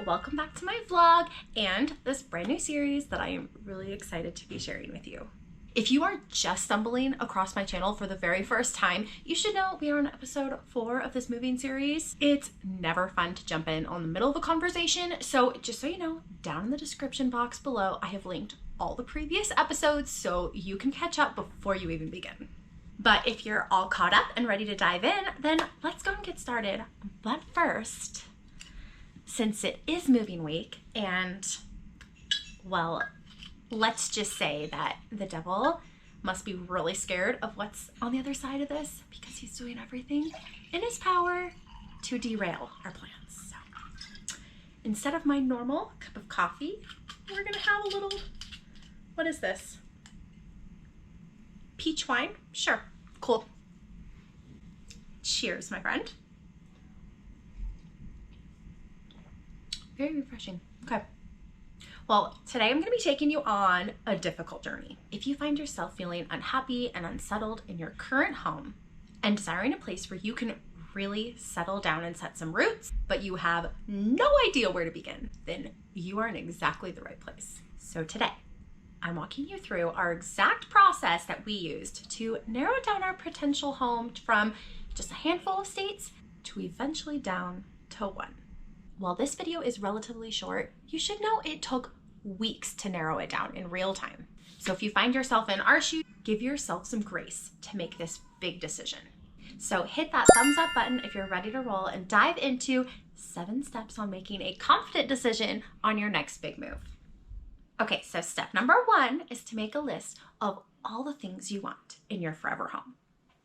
welcome back to my vlog and this brand new series that I am really excited to be sharing with you. If you are just stumbling across my channel for the very first time, you should know we are on episode 4 of this moving series. It's never fun to jump in on the middle of a conversation, so just so you know, down in the description box below, I have linked all the previous episodes so you can catch up before you even begin. But if you're all caught up and ready to dive in, then let's go and get started. But first, since it is moving week and, well, let's just say that the devil must be really scared of what's on the other side of this because he's doing everything in his power to derail our plans. So instead of my normal cup of coffee, we're gonna have a little, what is this? Peach wine? Sure, cool. Cheers, my friend. Very refreshing. Okay. Well, today I'm going to be taking you on a difficult journey. If you find yourself feeling unhappy and unsettled in your current home and desiring a place where you can really settle down and set some roots, but you have no idea where to begin, then you are in exactly the right place. So today, I'm walking you through our exact process that we used to narrow down our potential home from just a handful of states to eventually down to one. While this video is relatively short, you should know it took weeks to narrow it down in real time. So if you find yourself in our shoes, give yourself some grace to make this big decision. So hit that thumbs up button if you're ready to roll and dive into 7 steps on making a confident decision on your next big move. Okay, so step number 1 is to make a list of all the things you want in your forever home.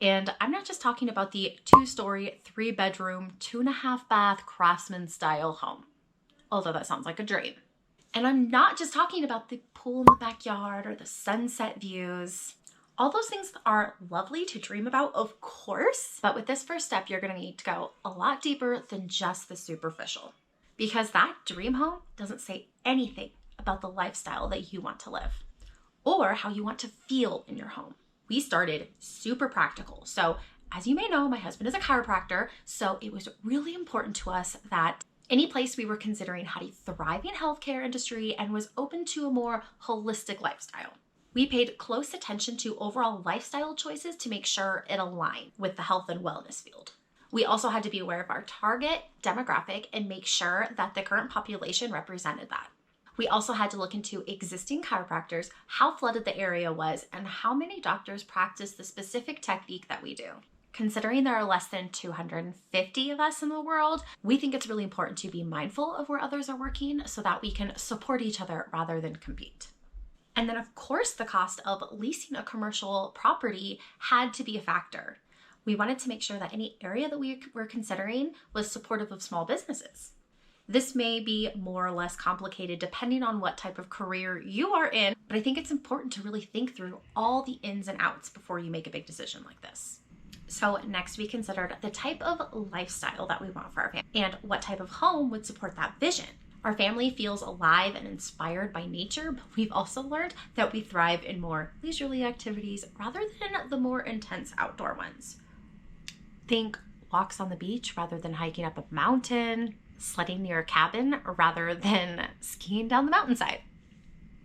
And I'm not just talking about the 2-story, 3-bedroom, 2.5 bath craftsman style home, although that sounds like a dream. And I'm not just talking about the pool in the backyard or the sunset views. All those things are lovely to dream about, of course, but with this first step, you're gonna need to go a lot deeper than just the superficial, because that dream home doesn't say anything about the lifestyle that you want to live or how you want to feel in your home. We started super practical. So as you may know, my husband is a chiropractor, so it was really important to us that any place we were considering had a thriving healthcare industry and was open to a more holistic lifestyle. We paid close attention to overall lifestyle choices to make sure it aligned with the health and wellness field. We also had to be aware of our target demographic and make sure that the current population represented that. We also had to look into existing chiropractors, how flooded the area was, and how many doctors practice the specific technique that we do. Considering there are less than 250 of us in the world, we think it's really important to be mindful of where others are working so that we can support each other rather than compete. And then of course, the cost of leasing a commercial property had to be a factor. We wanted to make sure that any area that we were considering was supportive of small businesses. This may be more or less complicated depending on what type of career you are in, but I think it's important to really think through all the ins and outs before you make a big decision like this. So next we considered the type of lifestyle that we want for our family and what type of home would support that vision. Our family feels alive and inspired by nature, but we've also learned that we thrive in more leisurely activities rather than the more intense outdoor ones. Think walks on the beach rather than hiking up a mountain, sledding near a cabin rather than skiing down the mountainside.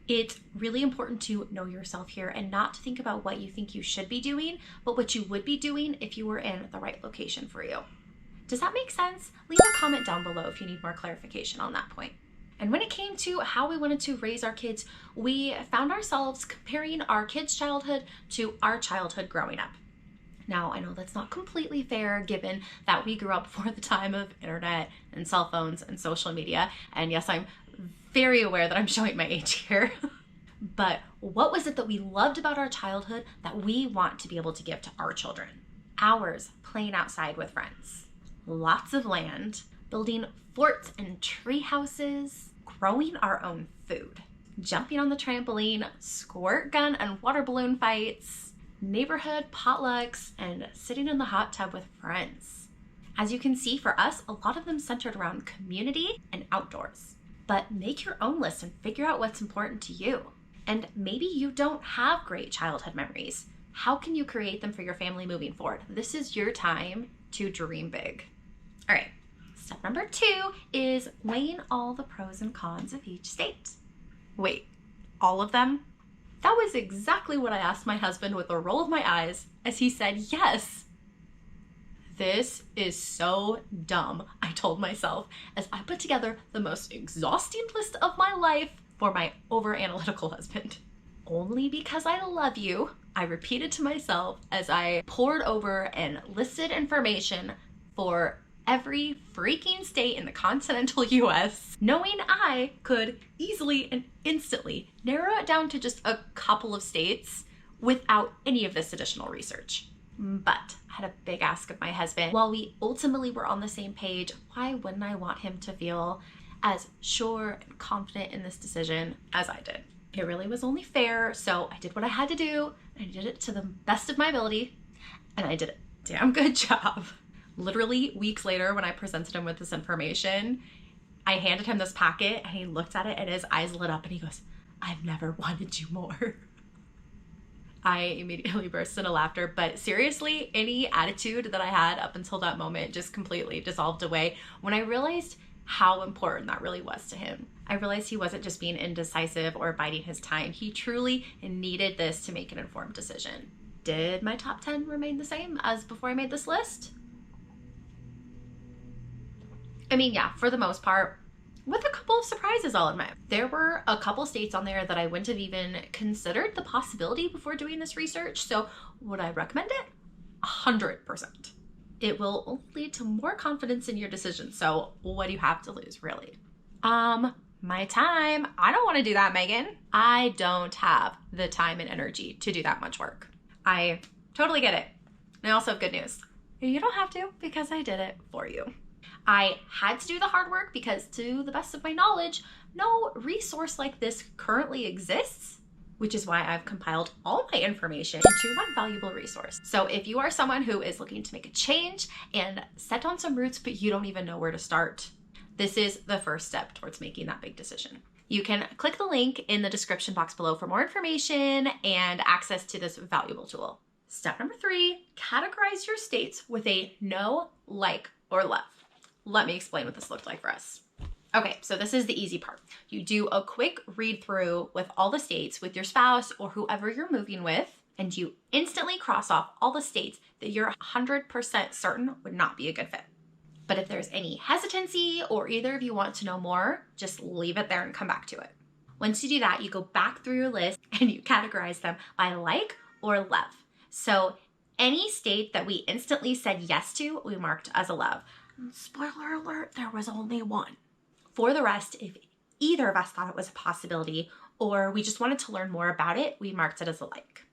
It's really important to know yourself here and not to think about what you think you should be doing, but what you would be doing if you were in the right location for you. Does that make sense? Leave a comment down below if you need more clarification on that point. And when it came to how we wanted to raise our kids, we found ourselves comparing our kids' childhood to our childhood growing up. Now, I know that's not completely fair given that we grew up before the time of internet and cell phones and social media. And yes, I'm very aware that I'm showing my age here. But what was it that we loved about our childhood that we want to be able to give to our children? Hours playing outside with friends, lots of land, building forts and tree houses, growing our own food, jumping on the trampoline, squirt gun and water balloon fights, neighborhood potlucks, and sitting in the hot tub with friends. As you can see, for us, a lot of them centered around community and outdoors. But make your own list and figure out what's important to you. And maybe you don't have great childhood memories. How can you create them for your family moving forward? This is your time to dream big. All right, Step number 2 is weighing all the pros and cons of each state. Wait, all of them? That was exactly what I asked my husband with a roll of my eyes as he said yes. This is so dumb, I told myself as I put together the most exhausting list of my life for my over-analytical husband. Only because I love you, I repeated to myself as I pored over and listed information for every freaking state in the continental US, knowing I could easily and instantly narrow it down to just a couple of states without any of this additional research. But I had a big ask of my husband. While we ultimately were on the same page, why wouldn't I want him to feel as sure and confident in this decision as I did? It really was only fair, so I did what I had to do, and I did it to the best of my ability, and I did a damn good job. Literally weeks later, when I presented him with this information, I handed him this packet and he looked at it and his eyes lit up and he goes, "I've never wanted you more." I immediately burst into laughter, but seriously, any attitude that I had up until that moment just completely dissolved away when I realized how important that really was to him. I realized he wasn't just being indecisive or biding his time. He truly needed this to make an informed decision. Did my top 10 remain the same as before I made this list? I mean, yeah, for the most part, with a couple of surprises, I'll admit. There were a couple states on there that I wouldn't have even considered the possibility before doing this research. So would I recommend it? 100%. It will only lead to more confidence in your decision. So what do you have to lose, really? My time. I don't want to do that, Megan. I don't have the time and energy to do that much work. I totally get it. And I also have good news. You don't have to, because I did it for you. I had to do the hard work because, to the best of my knowledge, no resource like this currently exists, which is why I've compiled all my information into one valuable resource. So if you are someone who is looking to make a change and set on some roots, but you don't even know where to start, this is the first step towards making that big decision. You can click the link in the description box below for more information and access to this valuable tool. Step number 3, categorize your states with a no, like, or love. Let me explain what this looked like for us. Okay, so this is the easy part. You do a quick read through with all the states with your spouse or whoever you're moving with, and you instantly cross off all the states that you're 100% certain would not be a good fit. But if there's any hesitancy or either of you want to know more, just leave it there and come back to it. Once you do that, you go back through your list and you categorize them by like or love. So any state that we instantly said yes to, we marked as a love. Spoiler alert, there was only one. For the rest, if either of us thought it was a possibility or we just wanted to learn more about it, we marked it as a like.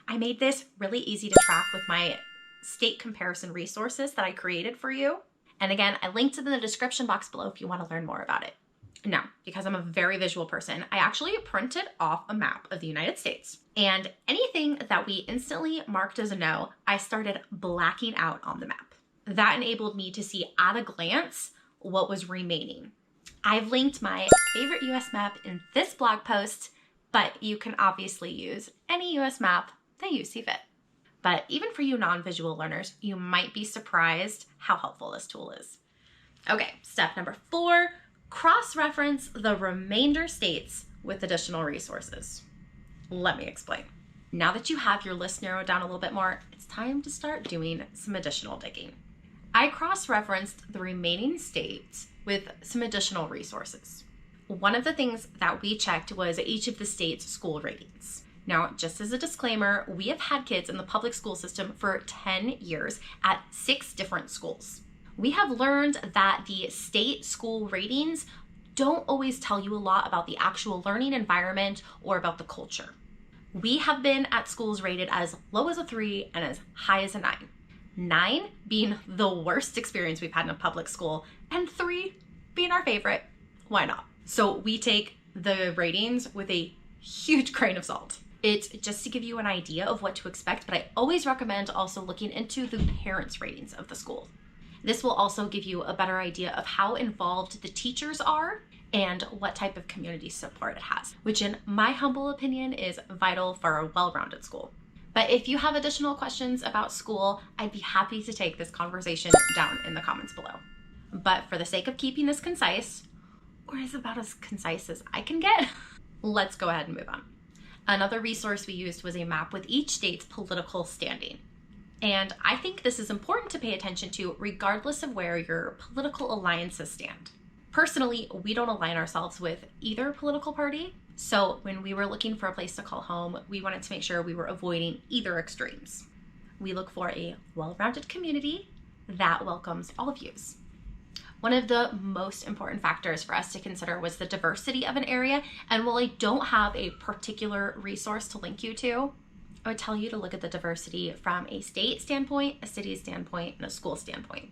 I made this really easy to track with my state comparison resources that I created for you. And again, I linked it in the description box below if you want to learn more about it. Now, because I'm a very visual person, I actually printed off a map of the United States. And anything that we instantly marked as a no, I started blacking out on the map. That enabled me to see at a glance what was remaining. I've linked my favorite US map in this blog post, but you can obviously use any US map that you see fit. But even for you non-visual learners, you might be surprised how helpful this tool is. Okay, step number 4, cross-reference the remainder states with additional resources. Let me explain. Now that you have your list narrowed down a little bit more, it's time to start doing some additional digging. I cross-referenced the remaining states with some additional resources. One of the things that we checked was each of the states' school ratings. Now, just as a disclaimer, we have had kids in the public school system for 10 years at 6 different schools. We have learned that the state school ratings don't always tell you a lot about the actual learning environment or about the culture. We have been at schools rated as low as a 3 and as high as a 9. 9 being the worst experience we've had in a public school, and 3 being our favorite. Why not? So we take the ratings with a huge grain of salt. It's just to give you an idea of what to expect, but I always recommend also looking into the parents' ratings of the school. This will also give you a better idea of how involved the teachers are and what type of community support it has, which in my humble opinion is vital for a well-rounded school. But if you have additional questions about school, I'd be happy to take this conversation down in the comments below. But for the sake of keeping this concise, or is about as concise as I can get, let's go ahead and move on. Another resource we used was a map with each state's political standing. And I think this is important to pay attention to regardless of where your political alliances stand. Personally, we don't align ourselves with either political party. So when we were looking for a place to call home, we wanted to make sure we were avoiding either extremes. We look for a well-rounded community that welcomes all views. One of the most important factors for us to consider was the diversity of an area. And while I don't have a particular resource to link you to, I would tell you to look at the diversity from a state standpoint, a city standpoint, and a school standpoint.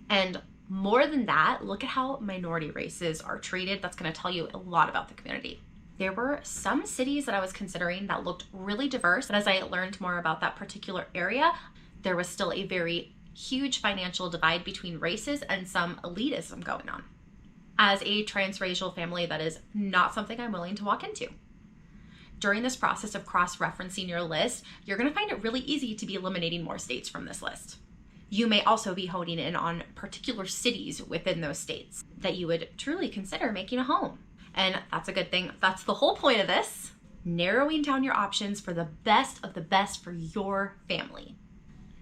And more than that, look at how minority races are treated. That's going to tell you a lot about the community. There were some cities that I was considering that looked really diverse, but as I learned more about that particular area, there was still a very huge financial divide between races and some elitism going on. As a transracial family, that is not something I'm willing to walk into. During this process of cross-referencing your list, you're going to find it really easy to be eliminating more states from this list. You may also be honing in on particular cities within those states that you would truly consider making a home. And that's a good thing. That's the whole point of this. Narrowing down your options for the best of the best for your family.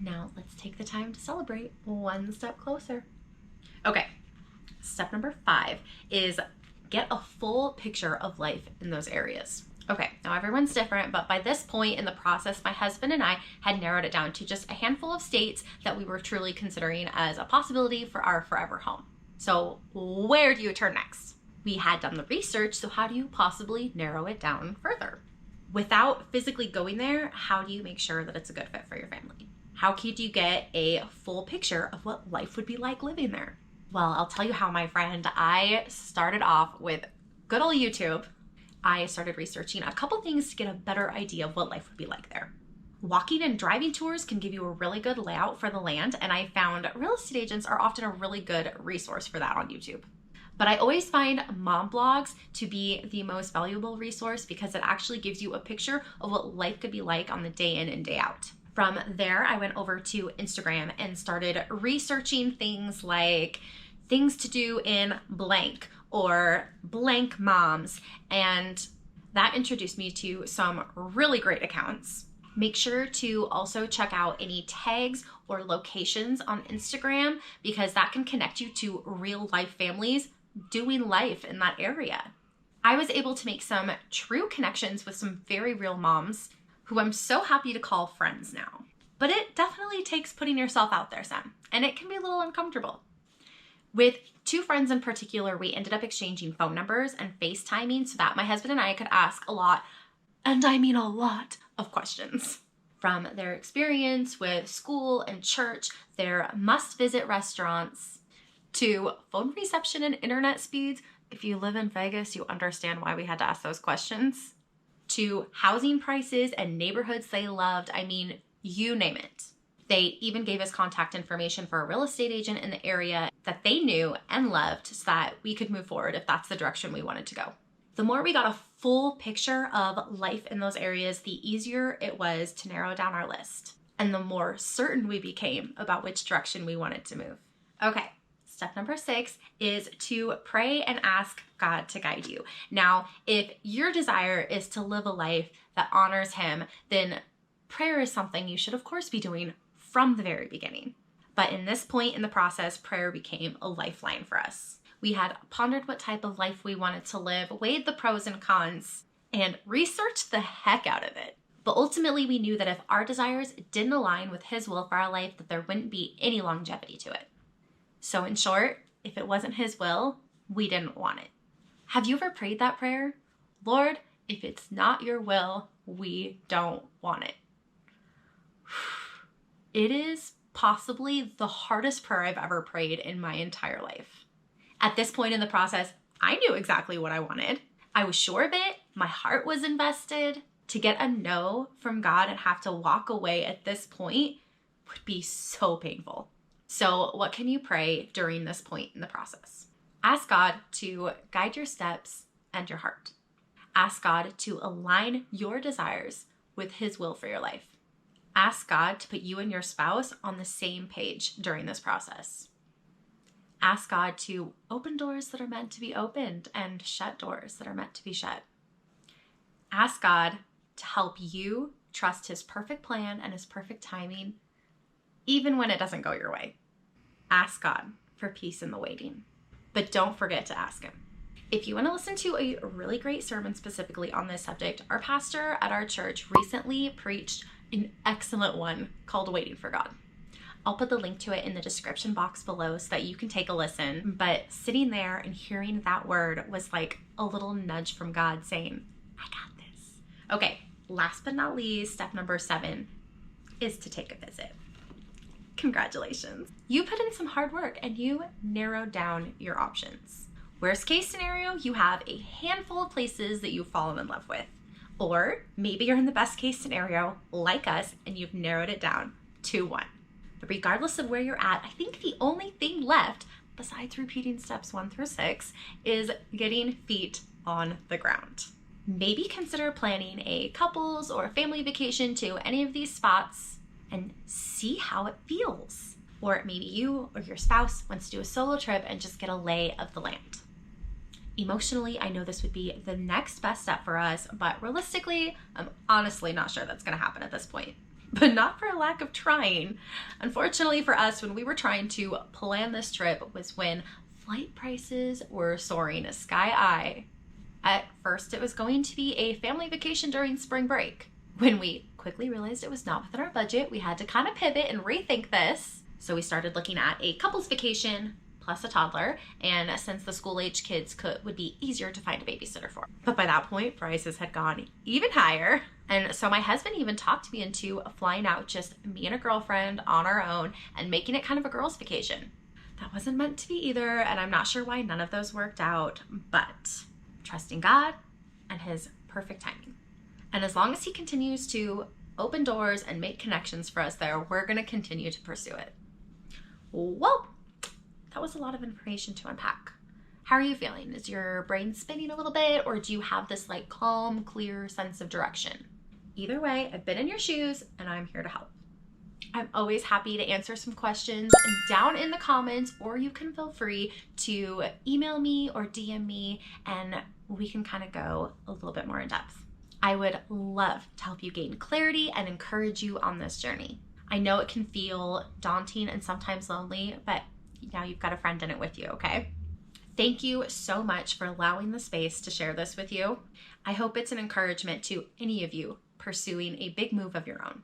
Now let's take the time to celebrate one step closer. Okay, step number 5 is get a full picture of life in those areas. Okay, now everyone's different, but by this point in the process, my husband and I had narrowed it down to just a handful of states that we were truly considering as a possibility for our forever home. So where do you turn next? We had done the research, so how do you possibly narrow it down further? Without physically going there, how do you make sure that it's a good fit for your family? How could you get a full picture of what life would be like living there? Well, I'll tell you how, my friend. I started off with good old YouTube. I started researching a couple things to get a better idea of what life would be like there. Walking and driving tours can give you a really good layout for the land, and I found real estate agents are often a really good resource for that on YouTube. But I always find mom blogs to be the most valuable resource because it actually gives you a picture of what life could be like on the day in and day out. From there, I went over to Instagram and started researching things like things to do in blank or blank moms, and that introduced me to some really great accounts. Make sure to also check out any tags or locations on Instagram because that can connect you to real life families doing life in that area. I was able to make some true connections with some very real moms who I'm so happy to call friends now. But it definitely takes putting yourself out there some, and it can be a little uncomfortable. With 2 friends in particular, we ended up exchanging phone numbers and FaceTiming so that my husband and I could ask a lot, and I mean a lot, of questions. From their experience with school and church, their must-visit restaurants, to phone reception and internet speeds. If you live in Vegas, you understand why we had to ask those questions. To housing prices and neighborhoods they loved. I mean, you name it. They even gave us contact information for a real estate agent in the area that they knew and loved so that we could move forward if that's the direction we wanted to go. The more we got a full picture of life in those areas, the easier it was to narrow down our list. And the more certain we became about which direction we wanted to move. Okay, step number 6 is to pray and ask God to guide you. Now, if your desire is to live a life that honors Him, then prayer is something you should of course be doing from the very beginning. But in this point in the process, prayer became a lifeline for us. We had pondered what type of life we wanted to live, weighed the pros and cons, and researched the heck out of it. But ultimately, we knew that if our desires didn't align with His will for our life, that there wouldn't be any longevity to it. So in short, if it wasn't His will, we didn't want it. Have you ever prayed that prayer? Lord, if it's not your will, we don't want it. It is possibly the hardest prayer I've ever prayed in my entire life. At this point in the process, I knew exactly what I wanted. I was sure of it. My heart was invested. To get a no from God and have to walk away at this point would be so painful. So what can you pray during this point in the process? Ask God to guide your steps and your heart. Ask God to align your desires with His will for your life. Ask God to put you and your spouse on the same page during this process. Ask God to open doors that are meant to be opened and shut doors that are meant to be shut. Ask God to help you trust his perfect plan and his perfect timing, even when it doesn't go your way. Ask God for peace in the waiting, but don't forget to ask him. If you want to listen to a really great sermon specifically on this subject, our pastor at our church recently preached an excellent one called Waiting for God. I'll put the link to it in the description box below so that you can take a listen. But sitting there and hearing that word was like a little nudge from God saying, I got this. Okay, last but not least, step number 7 is to take a visit. Congratulations. You put in some hard work and you narrowed down your options. Worst case scenario, you have a handful of places that you've fallen in love with. Or maybe you're in the best case scenario, like us, and you've narrowed it down to 1. But regardless of where you're at, I think the only thing left, besides repeating steps 1 through 6, is getting feet on the ground. Maybe consider planning a couples or family vacation to any of these spots and see how it feels. Or maybe you or your spouse wants to do a solo trip and just get a lay of the land. Emotionally, I know this would be the next best step for us, but realistically, I'm honestly not sure that's going to happen at this point. But not for a lack of trying. Unfortunately for us, when we were trying to plan this trip was when flight prices were soaring sky high. At first, it was going to be a family vacation during spring break. When we quickly realized it was not within our budget, we had to kind of pivot and rethink this. So we started looking at a couple's vacation plus a toddler, and since the school-age kids would be easier to find a babysitter for. But by that point, prices had gone even higher. And so my husband even talked me into flying out just me and a girlfriend on our own and making it kind of a girls' vacation. That wasn't meant to be either, and I'm not sure why none of those worked out, but trusting God and his perfect timing. And as long as he continues to open doors and make connections for us there, we're going to continue to pursue it. Whoa! That was a lot of information to unpack. How are you feeling? Is your brain spinning a little bit, or do you have this like calm, clear sense of direction? Either way, I've been in your shoes and I'm here to help. I'm always happy to answer some questions down in the comments, or you can feel free to email me or DM me and we can kind of go a little bit more in depth. I would love to help you gain clarity and encourage you on this journey. I know it can feel daunting and sometimes lonely, but now you've got a friend in it with you, okay? Thank you so much for allowing the space to share this with you. I hope it's an encouragement to any of you pursuing a big move of your own.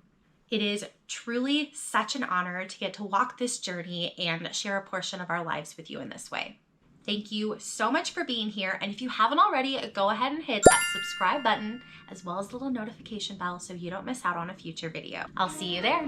It is truly such an honor to get to walk this journey and share a portion of our lives with you in this way. Thank you so much for being here. And if you haven't already, go ahead and hit that subscribe button as well as the little notification bell so you don't miss out on a future video. I'll see you there.